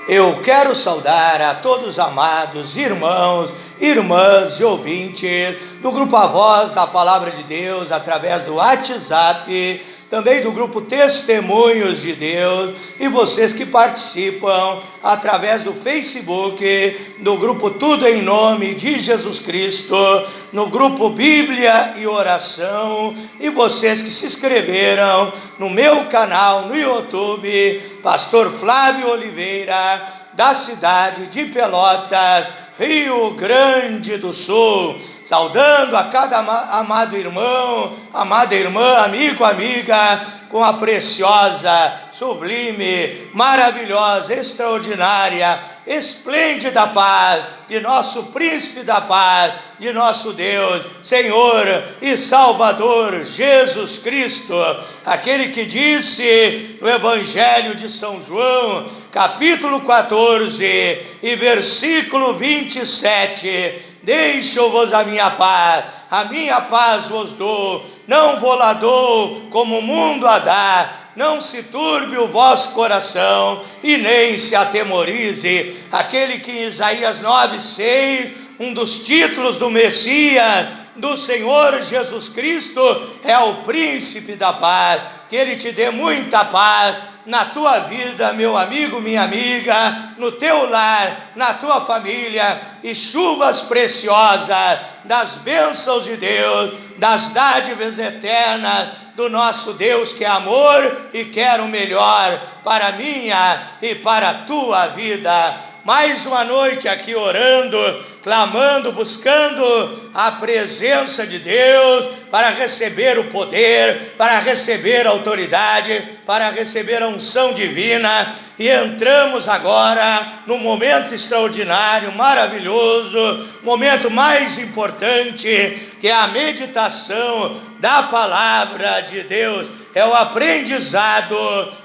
Eu quero saudar a todos os amados irmãos, irmãs e ouvintes do Grupo A Voz da Palavra de Deus através do WhatsApp, também do Grupo Testemunhos de Deus, e vocês que participam através do Facebook, do Grupo Tudo em Nome de Jesus Cristo, no Grupo Bíblia e Oração, e vocês que se inscreveram no meu canal no YouTube, Pastor Flávio Oliveira, da cidade de Pelotas, Rio Grande do Sul, saudando a cada amado irmão, amada irmã, amigo, amiga, com a preciosa, sublime, maravilhosa, extraordinária, esplêndida paz de nosso príncipe da paz, de nosso Deus, Senhor e Salvador Jesus Cristo, aquele que disse no Evangelho de São João, capítulo 14 e versículo 27, deixo-vos a minha paz vos dou, não vou lá dou como o mundo a dá, não se turbe o vosso coração e nem se atemorize. Aquele que em Isaías 9:6, um dos títulos do Messias, do Senhor Jesus Cristo, é o príncipe da paz, que Ele te dê muita paz na tua vida, meu amigo, minha amiga, no teu lar, na tua família, e chuvas preciosas das bênçãos de Deus, das dádivas eternas do nosso Deus, que é amor e quer o melhor para a minha e para a tua vida. Mais uma noite aqui orando, clamando, buscando a presença de Deus para receber o poder, para receber a autoridade, para receber a unção divina. E entramos agora num momento extraordinário, maravilhoso, momento mais importante, que é a meditação da palavra de Deus, é o aprendizado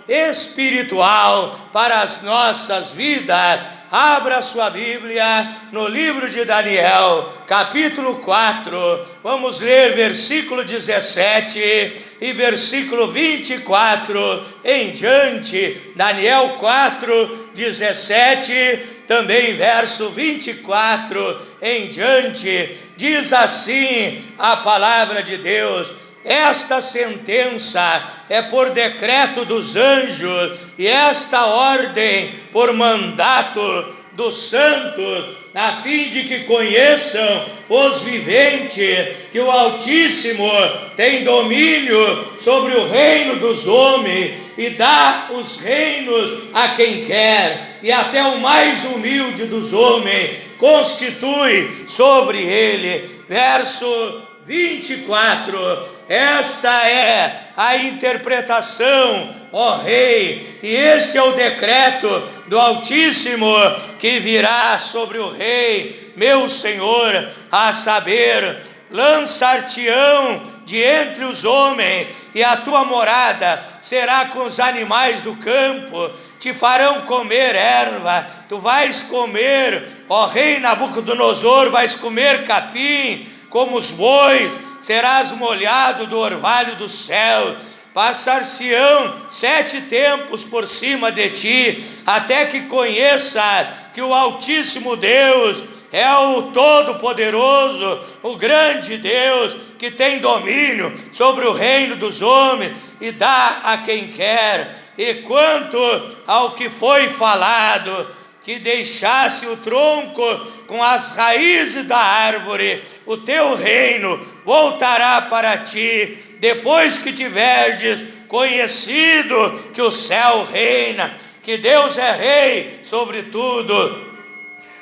espiritual para as nossas vidas. Abra sua Bíblia no livro de Daniel, capítulo 4, vamos ler versículo 17 e versículo 24 em diante. Daniel 4, 17, também verso 24 em diante, diz assim a palavra de Deus: esta sentença é por decreto dos anjos, e esta ordem por mandato dos santos, a fim de que conheçam os viventes que o Altíssimo tem domínio sobre o reino dos homens e dá os reinos a quem quer, e até o mais humilde dos homens constitui sobre ele. Verso 24, esta é a interpretação, ó Rei, e este é o decreto do Altíssimo que virá sobre o Rei, meu Senhor, a saber, lançar-te-ão de entre os homens, e a tua morada será com os animais do campo, te farão comer erva, tu vais comer, ó Rei Nabucodonosor, vais comer capim, como os bois, serás molhado do orvalho do céu, passar-se-ão 7 tempos por cima de ti, até que conheças que o Altíssimo Deus é o Todo-Poderoso, o grande Deus, que tem domínio sobre o reino dos homens e dá a quem quer. E quanto ao que foi falado, que deixasse o tronco com as raízes da árvore, o teu reino voltará para ti, depois que tiverdes conhecido que o céu reina, que Deus é rei sobre tudo.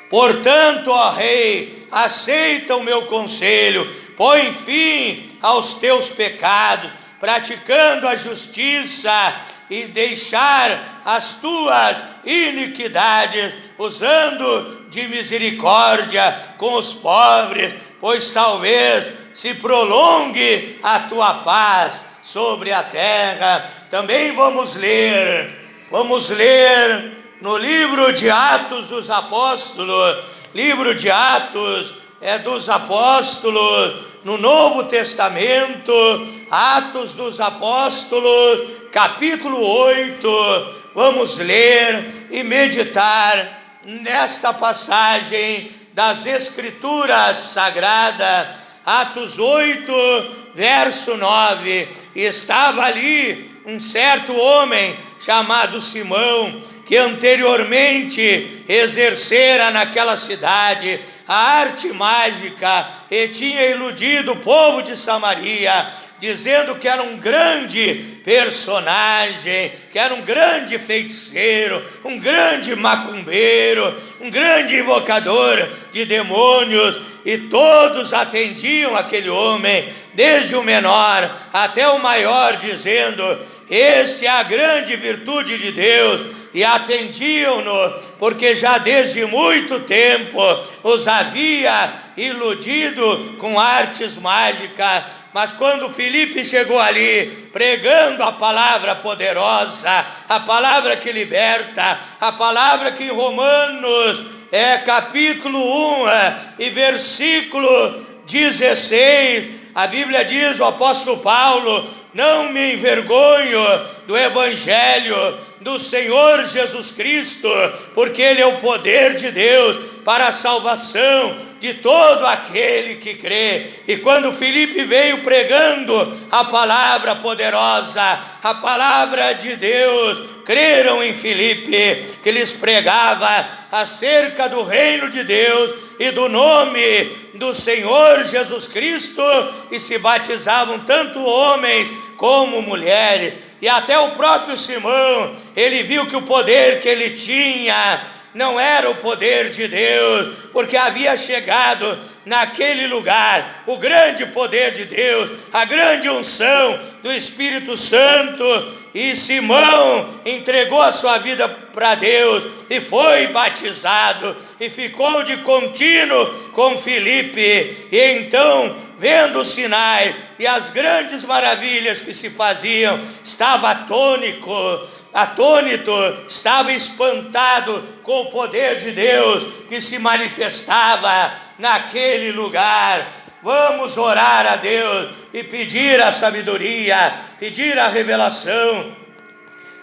Portanto, ó Rei, aceita o meu conselho, põe fim aos teus pecados, praticando a justiça, e deixar as tuas iniquidades, usando de misericórdia com os pobres, pois talvez se prolongue a tua paz sobre a terra. Também vamos ler no livro de Atos dos Apóstolos, livro de Atos dos Apóstolos, no Novo Testamento, Atos dos Apóstolos, capítulo 8. Vamos ler e meditar nesta passagem das Escrituras Sagradas. Atos 8, verso 9. Estava ali um certo homem chamado Simão, que anteriormente exercera naquela cidade a arte mágica e tinha iludido o povo de Samaria, dizendo que era um grande personagem, que era um grande feiticeiro, um grande macumbeiro, um grande invocador de demônios, e todos atendiam aquele homem, desde o menor até o maior, dizendo: este é a grande virtude de Deus, e atendiam-no, porque já desde muito tempo os havia iludido com artes mágicas. Mas quando Filipe chegou ali, pregando a palavra poderosa, a palavra que liberta, a palavra que em Romanos, capítulo 1 e versículo 16, a Bíblia diz, o apóstolo Paulo: não me envergonho do evangelho do Senhor Jesus Cristo, porque ele é o poder de Deus para a salvação de todo aquele que crê. E quando Filipe veio pregando a palavra poderosa, a palavra de Deus, creram em Filipe, que lhes pregava acerca do reino de Deus e do nome do Senhor Jesus Cristo, e se batizavam tanto homens como mulheres. E até o próprio Simão, ele viu que o poder que ele tinha não era o poder de Deus, porque havia chegado naquele lugar o grande poder de Deus, a grande unção do Espírito Santo, e Simão entregou a sua vida para Deus e foi batizado e ficou de contínuo com Filipe. E então, vendo os sinais e as grandes maravilhas que se faziam, estava atônito, estava espantado com o poder de Deus que se manifestava naquele lugar. Vamos orar a Deus e pedir a sabedoria, pedir a revelação.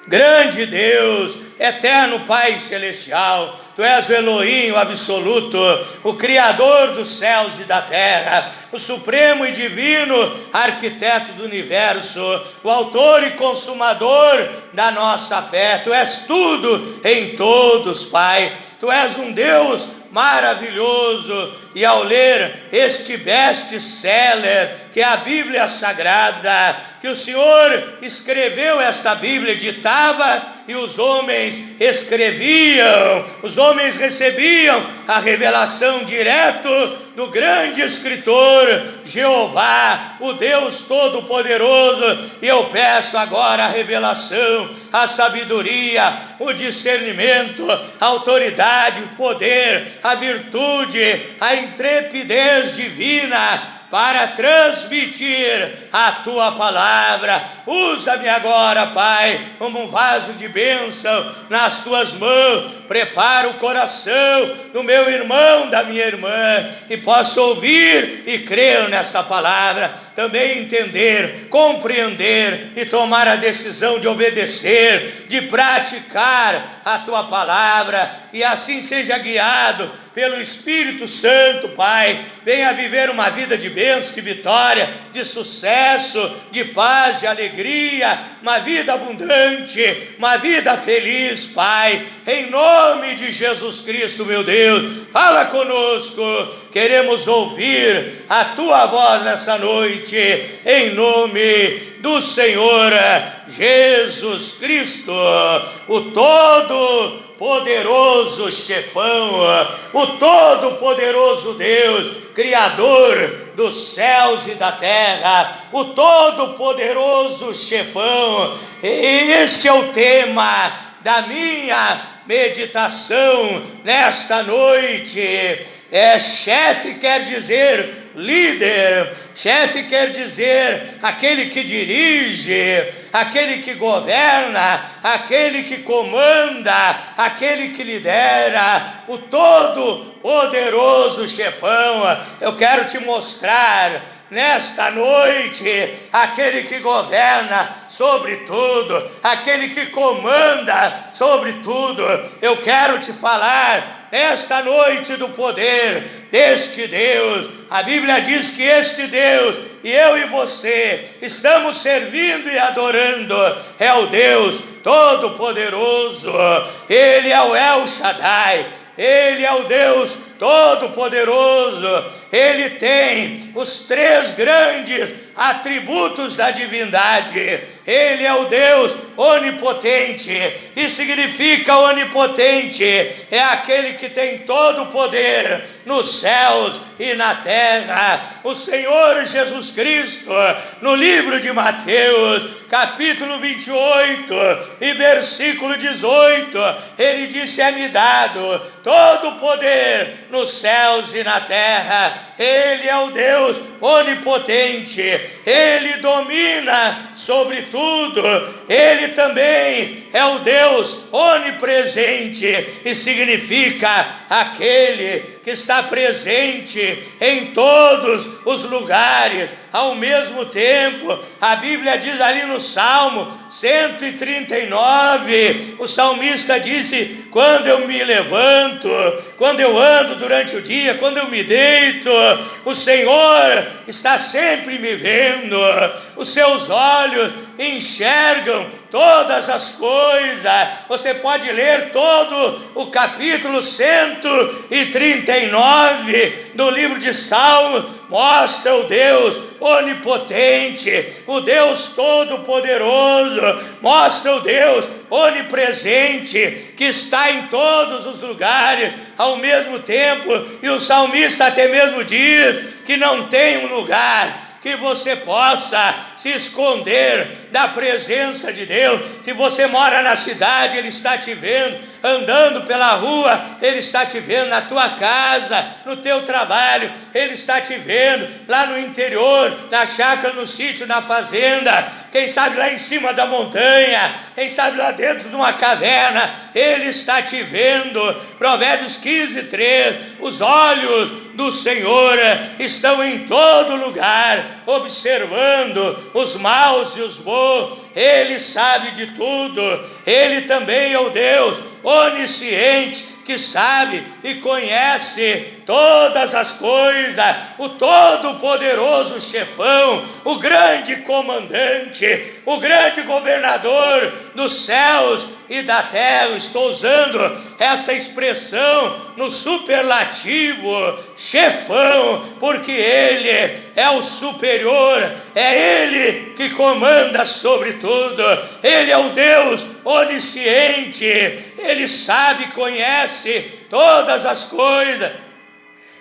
Grande Deus, eterno Pai Celestial, Tu és o Elohim, o absoluto, o Criador dos céus e da terra, o supremo e divino arquiteto do universo, o autor e consumador da nossa fé. Tu és tudo em todos, Pai. Tu és um Deus maravilhoso, e ao ler este best-seller, que é a Bíblia Sagrada, que o Senhor escreveu esta Bíblia, editava, e os homens escreviam, os homens recebiam a revelação direto do grande escritor, Jeová, o Deus Todo-Poderoso. E eu peço agora a revelação, a sabedoria, o discernimento, a autoridade, o poder, a virtude, a intrepidez divina, para transmitir a Tua palavra. Usa-me agora, Pai, como um vaso de bênção nas Tuas mãos. Prepara o coração do meu irmão, da minha irmã, que possa ouvir e crer nesta palavra, também entender, compreender e tomar a decisão de obedecer, de praticar a Tua palavra, e assim seja guiado pelo Espírito Santo, Pai. Venha viver uma vida de bênção, de vitória, de sucesso, de paz, de alegria, uma vida abundante, uma vida feliz, Pai. Em nome de Jesus Cristo, meu Deus, fala conosco. Queremos ouvir a Tua voz nessa noite, em nome do Senhor Jesus Cristo, o Todo-Poderoso Chefão, o Todo-Poderoso Deus, Criador dos céus e da terra, o Todo-Poderoso Chefão. Este é o tema da minha meditação nesta noite. Chefe quer dizer líder, chefe quer dizer aquele que dirige, aquele que governa, aquele que comanda, aquele que lidera, o Todo-Poderoso Chefão. Eu quero te mostrar nesta noite, aquele que governa sobre tudo, aquele que comanda sobre tudo. Eu quero te falar nesta noite do poder deste Deus. A Bíblia diz que este Deus, e eu e você estamos servindo e adorando, é o Deus Todo-Poderoso. Ele é o El Shaddai, Ele é o Deus Todo-Poderoso. Ele tem os 3 grandes atributos da divindade. Ele é o Deus onipotente. E significa onipotente é aquele que tem todo o poder nos céus e na terra. O Senhor Jesus Cristo, no livro de Mateus, capítulo 28 e versículo 18, ele disse: é-me dado todo o poder nos céus e na terra. Ele é o Deus onipotente, Ele domina sobre tudo. Ele também é o Deus onipresente, e significa aquele que está presente em todos os lugares ao mesmo tempo. A Bíblia diz ali no Salmo 139, o salmista disse: quando eu me levanto, quando eu ando durante o dia, quando eu me deito, o Senhor está sempre me vendo. Os seus olhos enxergam todas as coisas. Você pode ler todo o capítulo 139 do livro de Salmos. Mostra o Deus onipotente, o Deus todo-poderoso. Mostra o Deus onipresente, que está em todos os lugares ao mesmo tempo. E o salmista até mesmo diz que não tem um lugar que você possa se esconder da presença de Deus. Se você mora na cidade, Ele está te vendo. Andando pela rua, Ele está te vendo. Na tua casa, no teu trabalho, Ele está te vendo. Lá no interior, na chácara, no sítio, na fazenda, quem sabe lá em cima da montanha, quem sabe lá dentro de uma caverna, Ele está te vendo. Provérbios 15:3, os olhos do Senhor estão em todo lugar, observando os maus e os bons. Ele sabe de tudo. Ele também é o Deus onisciente, que sabe e conhece todas as coisas. O todo-poderoso chefão, o grande comandante, o grande governador dos céus e da terra. Estou usando essa expressão no superlativo, chefão, porque Ele é o superior, é Ele que comanda sobre tudo. Ele é o Deus onisciente, Ele sabe, conhece todas as coisas.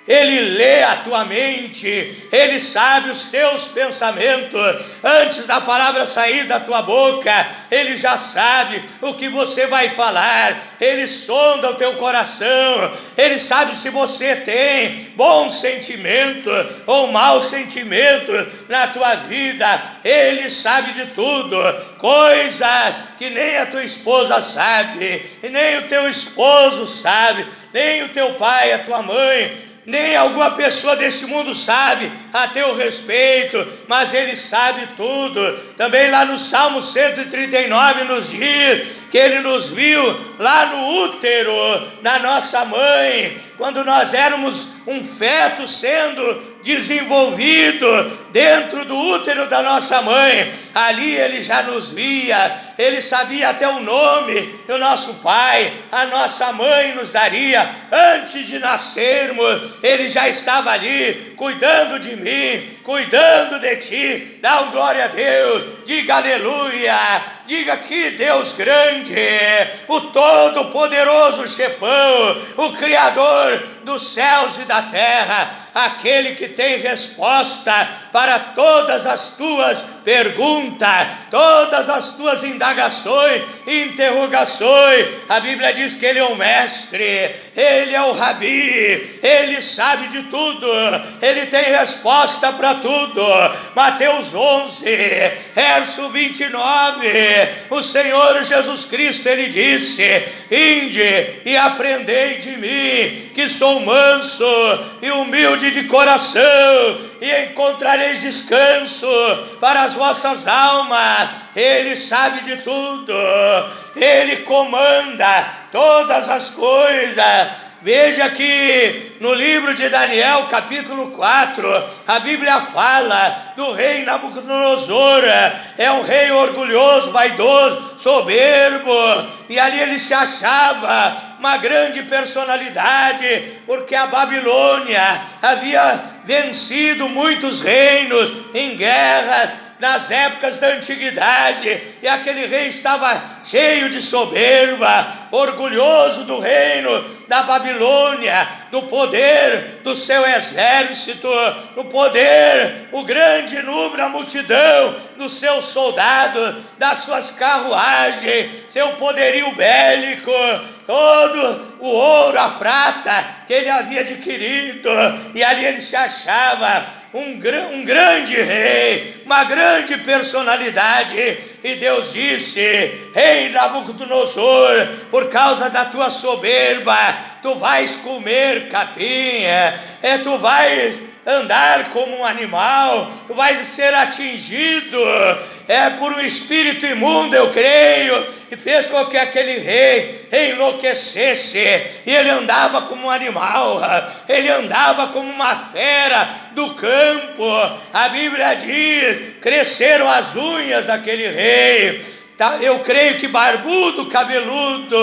Ele lê a tua mente, Ele sabe os teus pensamentos. Antes da palavra sair da tua boca, Ele já sabe o que você vai falar. Ele sonda o teu coração. Ele sabe se você tem bom sentimento ou mau sentimento na tua vida. Ele sabe de tudo, coisas que nem a tua esposa sabe, e nem o teu esposo sabe, nem o teu pai, a tua mãe, nem alguma pessoa deste mundo sabe a teu respeito, mas Ele sabe tudo. Também lá no Salmo 139 nos diz que Ele nos viu lá no útero da nossa mãe, quando nós éramos um feto sendo desenvolvido dentro do útero da nossa mãe. Ali Ele já nos via. Ele sabia até o nome que o nosso pai, a nossa mãe nos daria antes de nascermos. Ele já estava ali cuidando de mim, cuidando de ti. Dá um glória a Deus, diga aleluia, diga que Deus grande, o todo-poderoso chefão, o Criador dos céus e da terra, aquele que tem resposta para todas as tuas perguntas, todas as tuas indagações e interrogações. A Bíblia diz que Ele é o mestre, Ele é o rabi, Ele sabe de tudo, Ele tem resposta para tudo. Mateus 11, verso 29, o Senhor Jesus Cristo, Ele disse: ide e aprendei de mim, que sou manso e humilde humilde de coração, e encontrareis descanso para as vossas almas. Ele sabe de tudo, Ele comanda todas as coisas. Veja que no livro de Daniel, capítulo 4, a Bíblia fala do rei Nabucodonosor. É um rei orgulhoso, vaidoso, soberbo, e ali ele se achava uma grande personalidade, porque a Babilônia havia vencido muitos reinos em guerras nas épocas da antiguidade, e aquele rei estava cheio de soberba, orgulhoso do reino da Babilônia, do poder do seu exército, do poder, o grande número, a multidão dos seus soldados, das suas carruagens, seu poderio bélico, todo o ouro, a prata que ele havia adquirido, e ali ele se achava um grande rei, uma grande personalidade. E Deus disse: rei Nabucodonosor, por causa da tua soberba, tu vais comer capim, tu vais andar como um animal, tu vais ser atingido por um espírito imundo, eu creio, e fez com que aquele rei enlouquecesse, e ele andava como um animal, ele andava como uma fera do campo. A Bíblia diz: cresceram as unhas daquele rei. Eu creio que barbudo, cabeludo,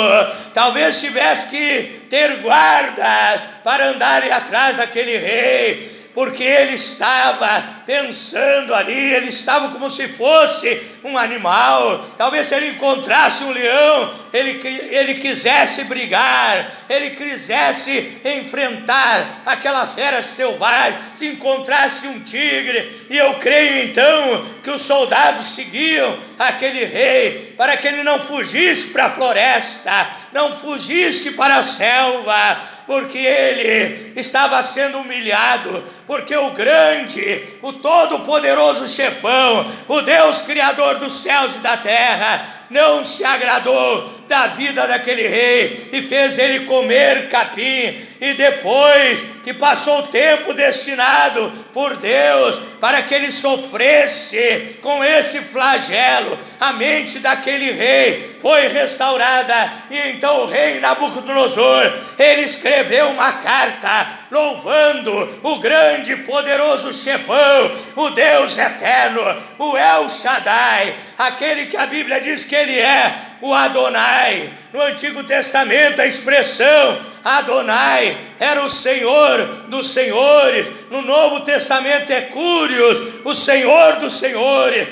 talvez tivesse que ter guardas para andarem atrás daquele rei, porque ele estava pensando ali, ele estava como se fosse um animal. Talvez se ele encontrasse um leão, ele quisesse brigar, ele quisesse enfrentar aquela fera selvagem, se encontrasse um tigre. E eu creio então que os soldados seguiam aquele rei para que ele não fugisse para a floresta, não fugisse para a selva, porque ele estava sendo humilhado, porque o grande, o todo-poderoso chefão, o Deus criador dos céus e da terra, não se agradou da vida daquele rei e fez ele comer capim. E depois que passou o tempo destinado por Deus para que ele sofresse com esse flagelo, a mente daquele rei foi restaurada. E então o rei Nabucodonosor, ele escreveu uma carta louvando o grande e poderoso chefão, o Deus eterno, o El Shaddai, aquele que a Bíblia diz que ele é o Adonai. No Antigo Testamento a expressão Adonai era o Senhor dos senhores. No Novo Testamento é Curios, o Senhor dos senhores,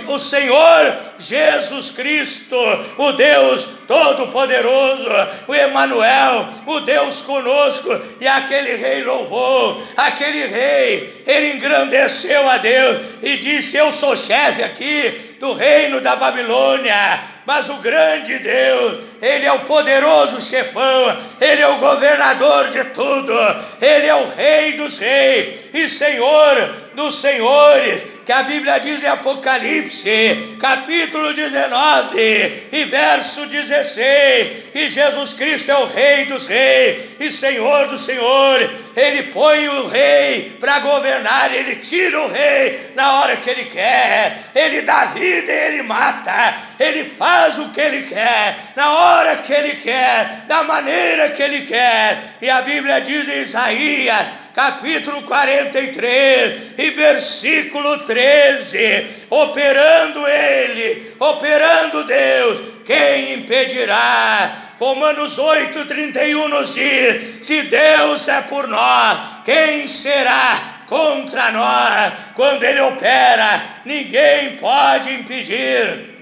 o Senhor Jesus Cristo, o Deus Todo-Poderoso, o Emanuel, o Deus conosco. E aquele rei louvou, aquele rei, ele engrandeceu a Deus e disse: eu sou chefe aqui do reino da Babilônia, mas o grande Deus, ele é o poderoso chefão, ele é o governador de tudo, ele é o rei dos reis e Senhor dos senhores, que a Bíblia diz em Apocalipse, capítulo 19 e verso 16, que Jesus Cristo é o rei dos reis e Senhor dos senhores. Ele põe o rei para governar, ele tira o rei na hora que ele quer, ele dá vida e ele mata, ele faz o que ele quer, na hora que ele quer, da maneira que ele quer. E a Bíblia diz em Isaías, capítulo 43 e versículo 13, operando ele, operando Deus, quem impedirá? Romanos 8:31 nos diz: se Deus é por nós, quem será contra nós? Quando ele opera, ninguém pode impedir,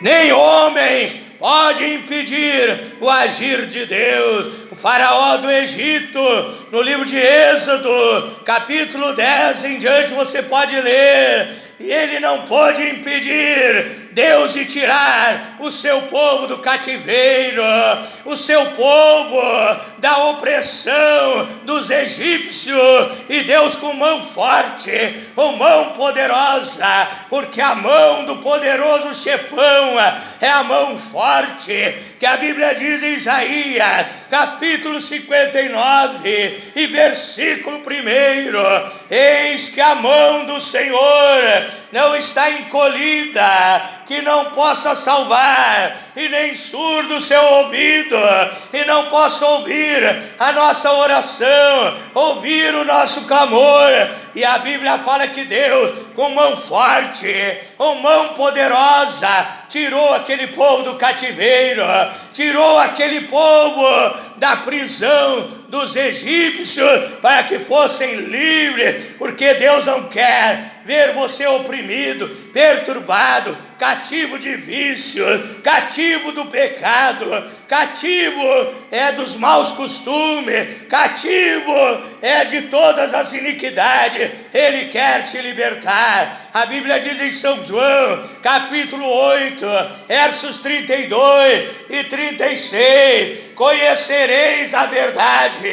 nem homens podem impedir o agir de Deus. O faraó do Egito, no livro de Êxodo, capítulo 10 em diante, você pode ler, e ele não pôde impedir Deus de tirar o seu povo do cativeiro, o seu povo da opressão dos egípcios, e Deus com mão forte, com mão poderosa, porque a mão do poderoso chefão é a mão forte, que a Bíblia diz em Isaías, capítulo 59 e versículo 1: eis que a mão do Senhor não está encolhida, que não possa salvar, e nem surdo o seu ouvido, e não possa ouvir a nossa oração, ouvir o nosso clamor. E a Bíblia fala que Deus, com mão forte, com mão poderosa, tirou aquele povo do cativeiro, tirou aquele povo da prisão dos egípcios, para que fossem livres, porque Deus não quer ver você oprimido, perturbado, cativo de vícios, cativo do pecado, cativo dos maus costumes, cativo de todas as iniquidades. Ele quer te libertar. A Bíblia diz em São João, capítulo 8, versos 32 e 36, conhecereis a verdade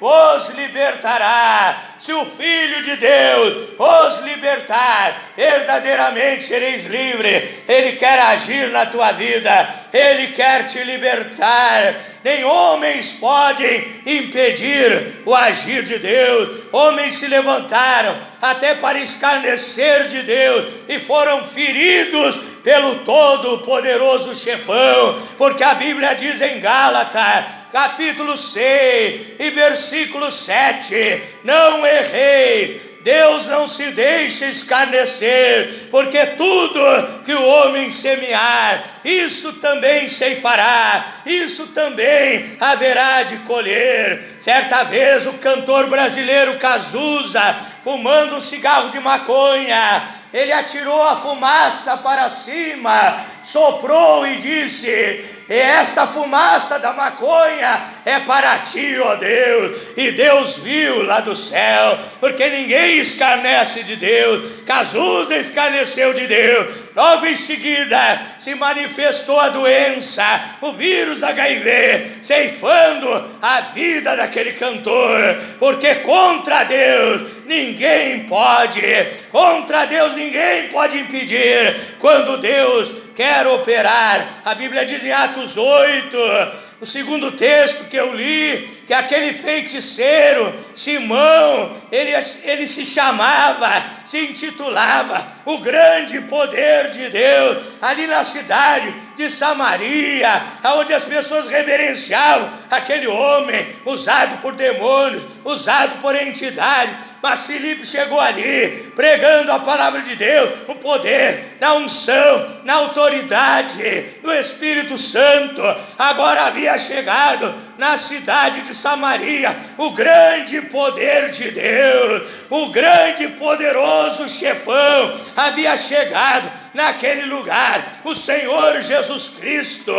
vos libertará. Se o Filho de Deus os libertar, verdadeiramente sereis livres. Ele quer agir na tua vida, Ele quer te libertar. Nem homens podem impedir o agir de Deus. Homens se levantaram até para escarnecer de Deus e foram feridos pelo todo-poderoso chefão, porque a Bíblia diz em Gálatas, capítulo 6 e versículo 7, não erreis, Deus não se deixa escarnecer, porque tudo que o homem semear, isso também ceifará, isso também haverá de colher. Certa vez o cantor brasileiro Cazuza, fumando um cigarro de maconha, ele atirou a fumaça para cima, soprou e disse: esta fumaça da maconha é para ti, ó Deus. E Deus viu lá do céu, porque ninguém escarnece de Deus. Cazuza escarneceu de Deus. Logo em seguida se manifestou a doença, o vírus HIV, ceifando a vida daquele cantor, porque contra Deus ninguém pode, contra Deus ninguém pode impedir. Quando Deus quer operar, a Bíblia diz em Atos 8, o segundo texto que eu li, que aquele feiticeiro, Simão, ele se chamava, se intitulava o grande poder de Deus, ali na cidade de Samaria, onde as pessoas reverenciavam aquele homem, usado por demônios, usado por entidade. Mas Filipe chegou ali, pregando a palavra de Deus, no poder, na unção, na autoridade do Espírito Santo. Agora havia chegado na cidade de Samaria o grande poder de Deus, o grande poderoso chefão havia chegado naquele lugar. O Senhor Jesus Cristo,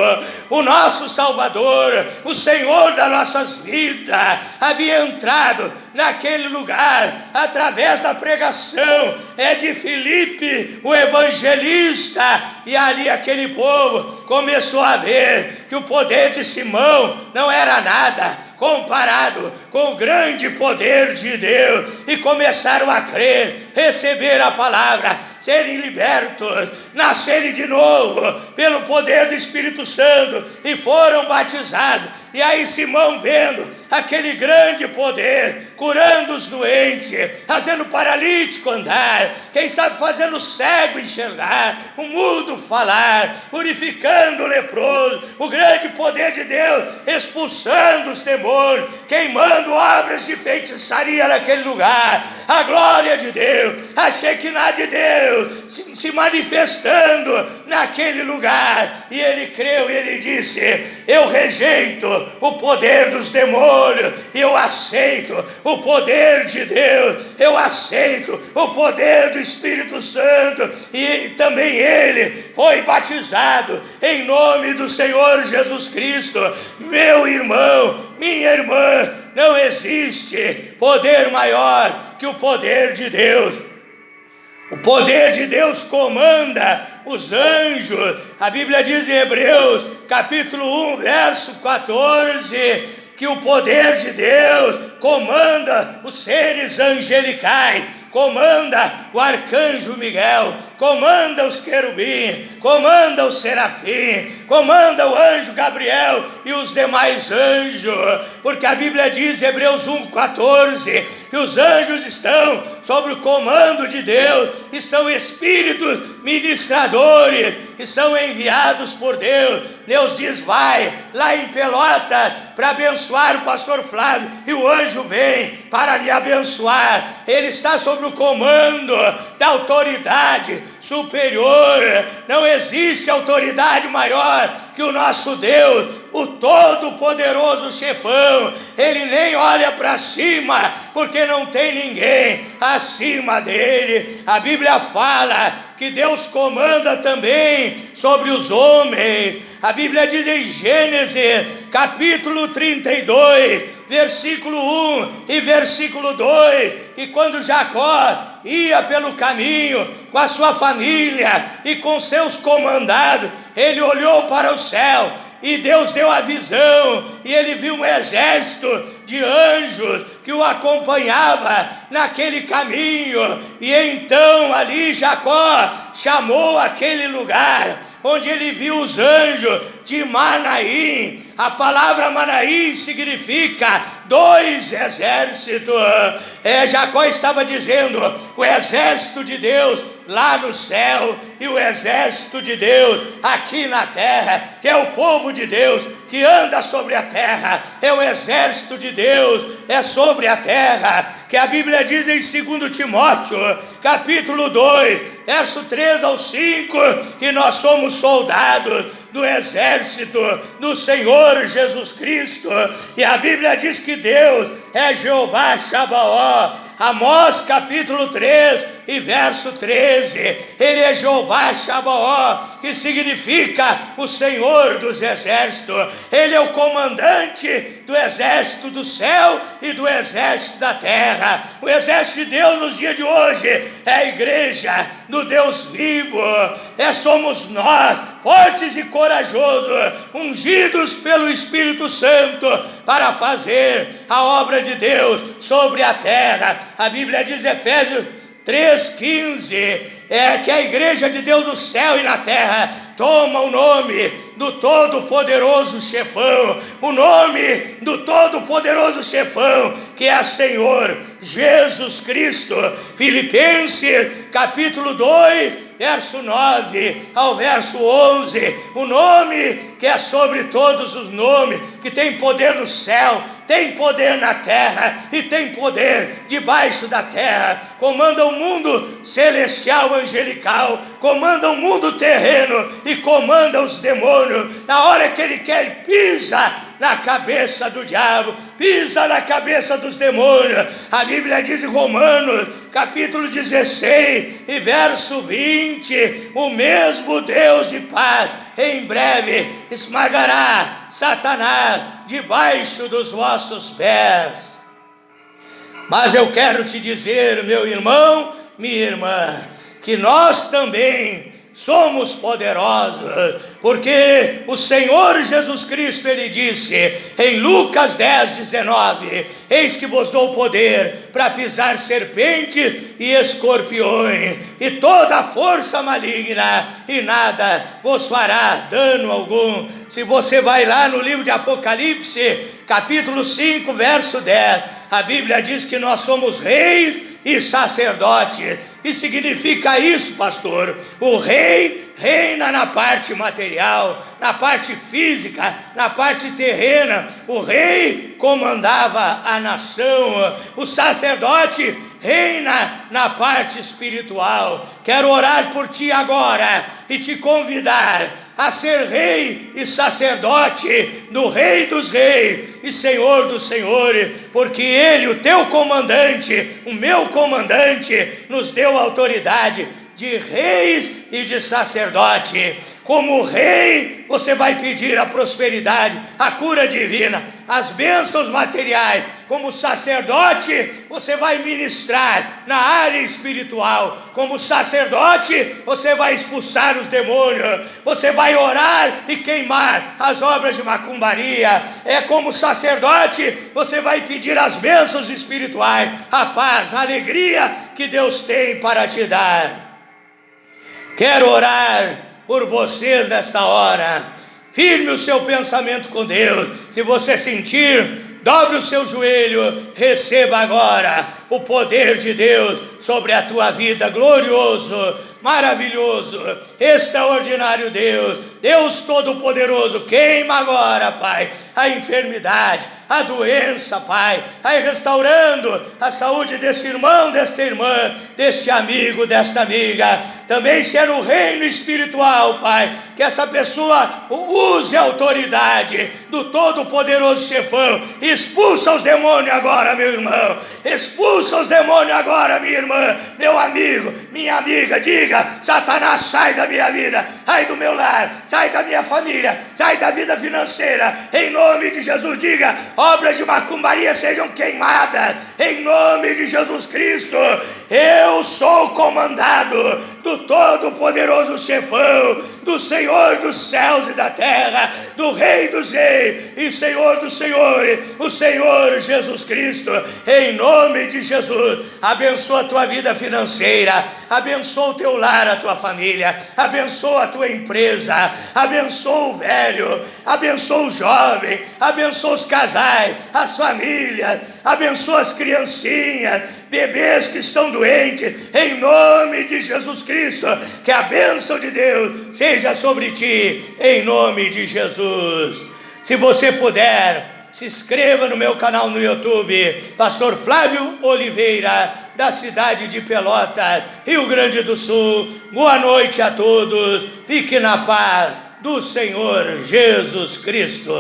o nosso Salvador, o Senhor das nossas vidas, havia entrado naquele lugar através da pregação de Filipe, o evangelista, e ali aquele povo começou a ver que o poder de Simão não era nada comparado com o grande poder de Deus, e começaram a crer, receber a palavra, serem libertos, nascerem de novo pelo poder do Espírito Santo, e foram batizados. E aí Simão, vendo aquele grande poder, curando os doentes, fazendo o paralítico andar, quem sabe fazendo o cego enxergar, o mudo falar, purificando o leproso, o grande poder de Deus, expulsando os demônios, queimando obras de feitiçaria naquele lugar, a glória de Deus, a Shekinah de Deus se manifestando naquele lugar. E ele creu e ele disse: eu rejeito o poder dos demônios, eu aceito o poder de Deus, eu aceito o poder do Espírito Santo. E também ele foi batizado em nome do Senhor Jesus Cristo. Meu irmão, minha irmã, não existe poder maior que o poder de Deus. O poder de Deus comanda os anjos. A Bíblia diz em Hebreus, capítulo 1, verso 14, que o poder de Deus comanda os seres angelicais, comanda o arcanjo Miguel, comanda os querubins, comanda o serafim, comanda o anjo Gabriel e os demais anjos, porque a Bíblia diz, Hebreus 1,14, que os anjos estão sob o comando de Deus e são espíritos ministradores que são enviados por Deus. Deus diz, vai lá em Pelotas para abençoar o pastor Flávio, e o anjo vem para me abençoar. Ele está sob o comando da autoridade superior. Não existe autoridade maior que o nosso Deus, o todo-poderoso chefão. Ele nem olha para cima, porque não tem ninguém acima dele. A Bíblia fala que Deus comanda também sobre os homens. A Bíblia diz em Gênesis, capítulo 32, versículo 1 e versículo 2, que quando Jacó ia pelo caminho com a sua família e com seus comandados, ele olhou para o céu e Deus deu a visão, e ele viu um exército de anjos que o acompanhava naquele caminho. E então ali Jacó chamou aquele lugar onde ele viu os anjos de Manaim. A palavra Manaim significa dois exércitos. Jacó estava dizendo, o exército de Deus lá no céu e o exército de Deus aqui na terra, que é o povo de Deus que anda sobre a terra, é o exército de Deus, é sobre a terra, que a Bíblia diz em 2 Timóteo, capítulo 2, verso 3 ao 5, que nós somos soldados do exército do Senhor Jesus Cristo. E a Bíblia diz que Deus é Jeová Sabaoth. Amós capítulo 3 e verso 13, ele é Jeová Sabaoth, que significa o Senhor dos exércitos. Ele é o comandante do exército do céu e do exército da terra. O exército de Deus nos dias de hoje é a igreja do Deus vivo. Somos nós, fortes e corajosos, ungidos pelo Espírito Santo para fazer a obra de Deus sobre a terra. A Bíblia diz em Efésios 3,15, que a igreja de Deus no céu e na terra toma o nome do todo-poderoso chefão, o nome do todo-poderoso chefão, que é Senhor Jesus Cristo. Filipenses capítulo 2, verso 9 ao verso 11, o nome que é sobre todos os nomes, que tem poder no céu, tem poder na terra e tem poder debaixo da terra, comanda o mundo celestial angelical, comanda o mundo terreno e comanda os demônios. Na hora que ele quer, ele pisa na cabeça do diabo, pisa na cabeça dos demônios. A Bíblia diz em Romanos, capítulo 16 e verso 20, o mesmo Deus de paz, em breve esmagará Satanás debaixo dos vossos pés. Mas eu quero te dizer, meu irmão, minha irmã, que nós também somos poderosos, porque o Senhor Jesus Cristo, ele disse em Lucas 10:19, eis que vos dou poder para pisar serpentes e escorpiões, e toda a força maligna, e nada vos fará dano algum. Se você vai lá no livro de Apocalipse, capítulo 5, verso 10, a Bíblia diz que nós somos reis e sacerdotes. O que significa isso, pastor? O rei reina na parte material, na parte física, na parte terrena. O rei comandava a nação. O sacerdote reina na parte espiritual. Quero orar por ti agora e te convidar a ser rei e sacerdote do Rei dos Reis e Senhor dos Senhores, porque Ele, o teu comandante, o meu comandante, nos deu autoridade de reis e de sacerdote. Como rei, você vai pedir a prosperidade, a cura divina, as bênçãos materiais. Como sacerdote, você vai ministrar na área espiritual. Como sacerdote, você vai expulsar os demônios. Você vai orar e queimar as obras de macumbaria. Como sacerdote, você vai pedir as bênçãos espirituais, a paz, a alegria que Deus tem para te dar. Quero orar por vocês nesta hora. Firme o seu pensamento com Deus. Se você sentir, dobre o seu joelho, receba agora o poder de Deus sobre a tua vida. Glorioso, maravilhoso, extraordinário Deus, Deus Todo-Poderoso, queima agora, Pai, a enfermidade, a doença, Pai, vai restaurando a saúde desse irmão, desta irmã, deste amigo, desta amiga. Também se é no reino espiritual, Pai, que essa pessoa use a autoridade do Todo-Poderoso Chefão. Expulsa os demônios agora, meu irmão, expulsa os demônios agora, minha irmã, meu amigo, minha amiga. Diga: Satanás, sai da minha vida, sai do meu lar, sai da minha família, sai da vida financeira, em nome de Jesus. Diga: obras de macumbaria sejam queimadas, em nome de Jesus Cristo. Eu sou comandado do Todo-Poderoso Chefão, do Senhor dos céus e da terra, do Rei dos reis e Senhor dos senhores, o Senhor Jesus Cristo. Em nome de Jesus, abençoa a tua vida financeira, abençoa o teu lar, a tua família, abençoa a tua empresa, abençoa o velho, abençoa o jovem, abençoa os casais, as famílias, abençoa as criancinhas, bebês que estão doentes, em nome de Jesus Cristo. Que a bênção de Deus seja sobre ti, em nome de Jesus. Se você puder, se inscreva no meu canal no YouTube, Pastor Flávio Oliveira, da cidade de Pelotas, Rio Grande do Sul. Boa noite a todos, fique na paz do Senhor Jesus Cristo.